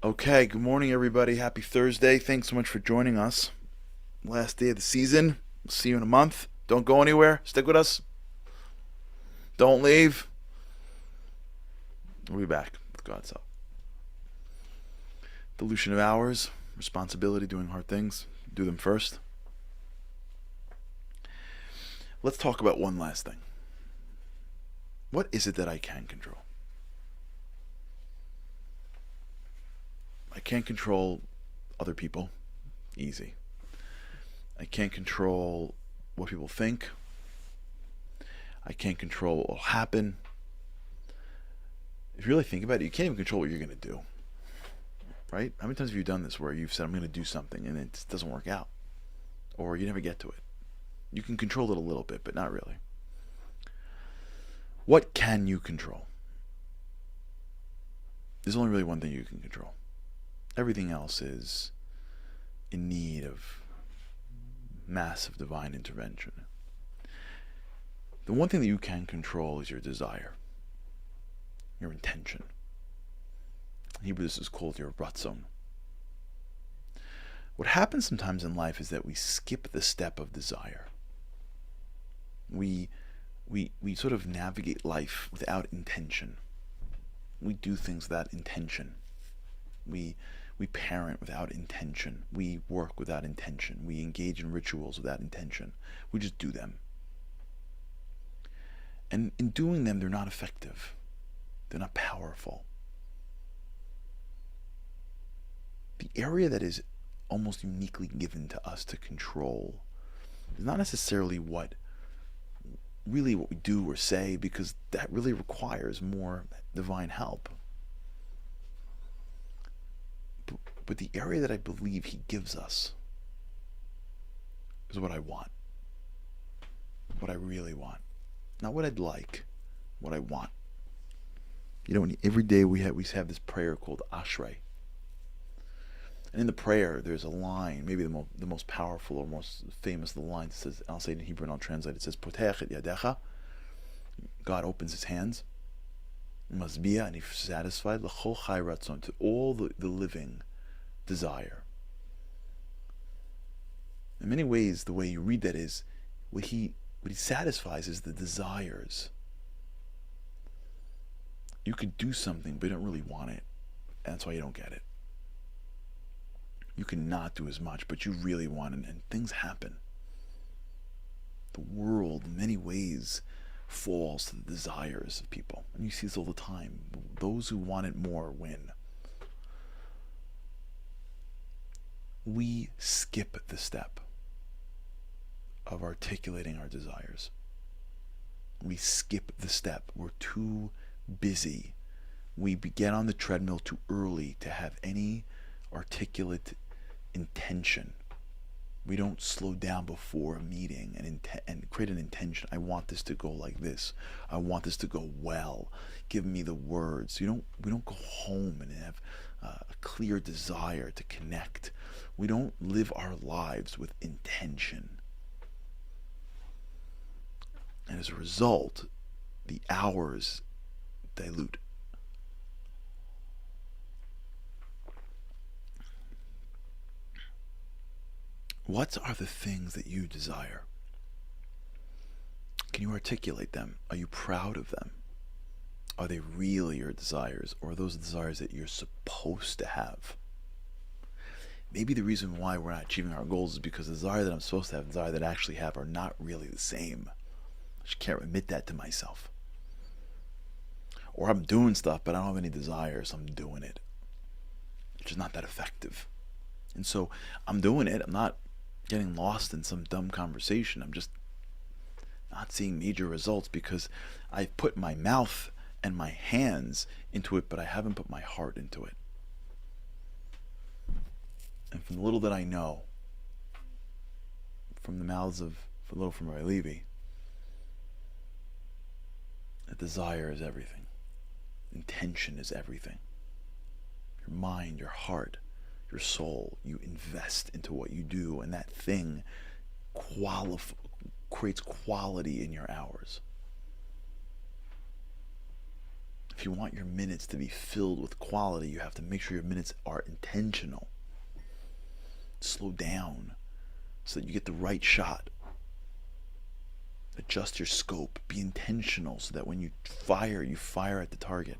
Okay, good morning, everybody. Happy Thursday. Thanks so much for joining us. Last day of the season. We'll see you in a month. Don't go anywhere. Stick with us. Don't leave. We'll be back with God's help. Dilution of hours, responsibility, doing hard things. Do them first. Let's talk about one last thing. What is it that I can control? I can't control other people. Easy. I can't control what people think. I can't control what will happen. If you really think about it, you can't even control what you're going to do. Right? How many times have you done this where you've said, I'm going to do something and it doesn't work out? Or you never get to it? You can control it a little bit, but not really. What can you control? There's only really one thing you can control. Everything else is in need of massive divine intervention. The one thing that you can control is your desire, your intention. In Hebrew, this is called your ratzon. What happens sometimes in life is that we skip the step of desire. We sort of navigate life without intention. We do things without intention. We parent without intention. We work without intention. We engage in rituals without intention. We just do them. And in doing them, they're not effective. They're not powerful. The area that is almost uniquely given to us to control is not necessarily what we do or say, because that really requires more divine help. But the area that I believe he gives us is what I want. What I really want. Not what I'd like. What I want. You know, every day we have this prayer called Ashrei. And in the prayer, there's a line, maybe the most powerful or most famous of the lines. It says, I'll say it in Hebrew and I'll translate it. It says, Potech et yadecha. God opens his hands. Masbia, and he's satisfied. L'chol chai ratzon, to all the living desire. In many ways, the way you read that is, what he satisfies is the desires. You could do something, but you don't really want it. And that's why you don't get it. You can not do as much, but you really want it, and things happen. The world, in many ways, falls to the desires of people. And you see this all the time. Those who want it more win. We skip the step of articulating our desires. We skip the step. We're too busy. We get on the treadmill too early to have any articulate intention. We don't slow down before a meeting and create an intention. I want this to go like this. I want this to go well. Give me the words. We don't go home and have a clear desire to connect. We don't live our lives with intention. And as a result, the hours dilute. What are the things that you desire? Can you articulate them? Are you proud of them? Are they really your desires, or are those desires that you're supposed to have? Maybe the reason why we're not achieving our goals is because the desire that I'm supposed to have and the desire that I actually have are not really the same. I just can't admit that to myself. Or I'm doing stuff, but I don't have any desires. I'm doing it. It's just not that effective. And so I'm doing it. I'm not getting lost in some dumb conversation. I'm just not seeing major results because I've put my mouth and my hands into it, but I haven't put my heart into it. And from the little that I know, from the mouths of Philo from Rabbi Levi, that desire is everything. Intention is everything. Your mind, your heart, your soul, you invest into what you do, and that thing creates quality in your hours. If if you want your minutes to be filled with quality, you have to make sure your minutes are intentional. Slow down so that you get the right shot. Adjust your scope. Be intentional so that when you fire at the target.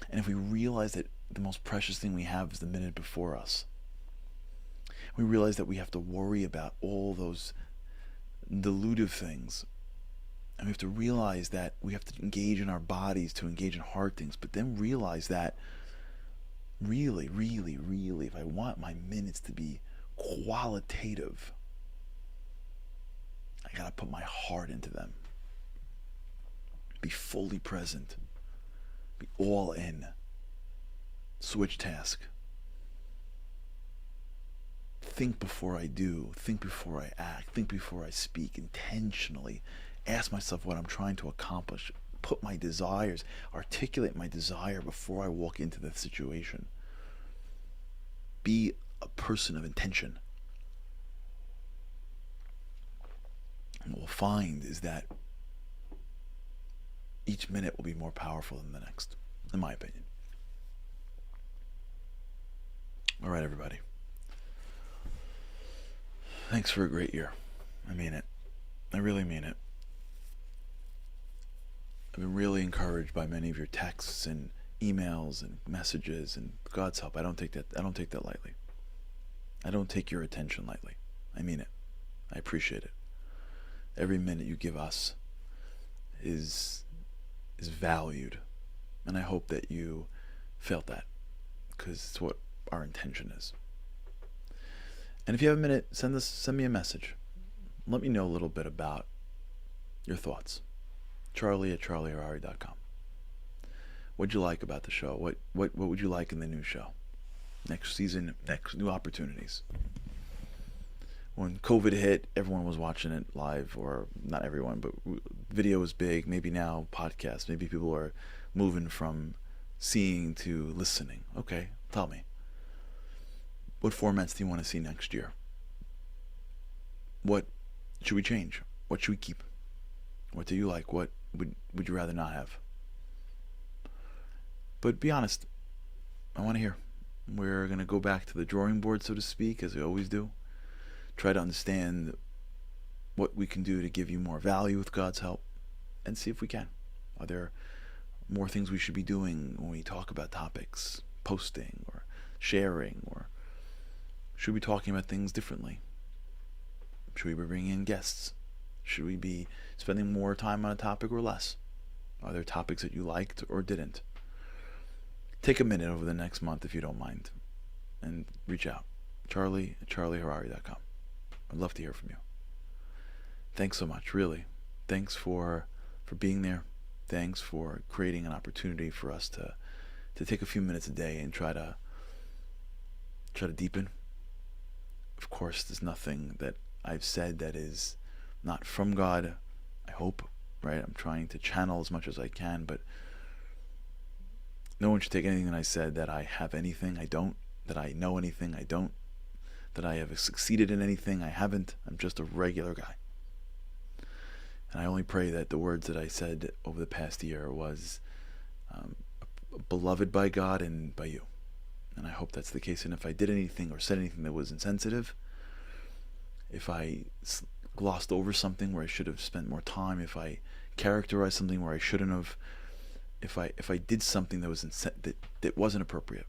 And if we realize that the most precious thing we have is the minute before us, we realize that we have to worry about all those dilutive things. And we have to realize that we have to engage in our bodies to engage in hard things, but then realize that really, really, really, if I want my minutes to be qualitative, I gotta put my heart into them. Be fully present. Be all in. Switch task. Think before I do. Think before I act. Think before I speak. Intentionally ask myself what I'm trying to accomplish. Put my desires, articulate my desire before I walk into the situation. Be a person of intention. And what we'll find is that each minute will be more powerful than the next, in my opinion. All right, everybody. Thanks for a great year. I mean it. I really mean it. I've been really encouraged by many of your texts and emails and messages, and God's help. I don't take that lightly. I don't take your attention lightly. I mean it. I appreciate it. Every minute you give us is valued, and I hope that you felt that, because it's what our intention is. And if you have a minute, send me a message. Let me know a little bit about your thoughts. Charlie@charlieharari.com. What'd you like about the show? What would you like in the new show? Next season, next new opportunities. When COVID hit, everyone was watching it live, or not everyone, but video was big. Maybe now podcasts. Maybe people are moving from seeing to listening. Okay, tell me. What formats do you want to see next year? What should we change? What should we keep? What do you like? What would you rather not have? But be honest. I want to hear. We're going to go back to the drawing board, so to speak, as we always do. Try to understand what we can do to give you more value with God's help, and see if we can. Are there more things we should be doing when we talk about topics, posting or sharing, or should we be talking about things differently? Should we be bringing in guests? Should we be spending more time on a topic or less? Are there topics that you liked or didn't? Take a minute over the next month, if you don't mind, and reach out. Charlie@charlieharari.com. I'd love to hear from you. Thanks so much, really. Thanks for being there. Thanks for creating an opportunity for us to take a few minutes a day and try to deepen. Of course, there's nothing that I've said that is not from God, I hope, right? I'm trying to channel as much as I can, but no one should take anything that I said that I have anything, I don't, that I know anything, I don't, that I have succeeded in anything, I haven't. I'm just a regular guy. And I only pray that the words that I said over the past year was beloved by God and by you. And I hope that's the case. And if I did anything or said anything that was insensitive, if I glossed over something where I should have spent more time, if I characterized something where I shouldn't have, if I did something that was that wasn't appropriate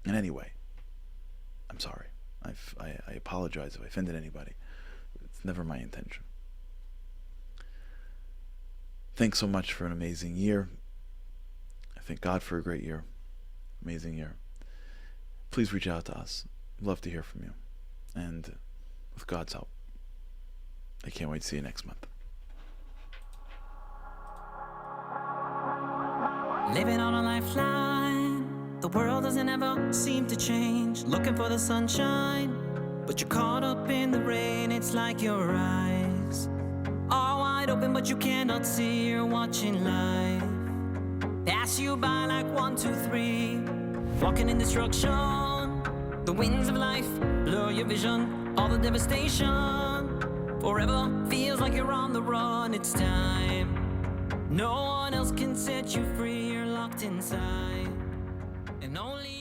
in any way, I'm sorry. I apologize if I offended anybody. It's never my intention. Thanks so much for an amazing year. I thank God for a great year. Amazing year. Please reach out to us. I'd love to hear from you. And with God's help, I can't wait to see you next month. Living on a lifeline, the world doesn't ever seem to change. Looking for the sunshine, but you're caught up in the rain. It's like your eyes are wide open, but you cannot see. You're watching life pass you by like 1, 2, 3. Walking in destruction, the winds of life blur your vision. All the devastation forever feels like you're on the run. It's time No one else can set you free, you're locked inside, and only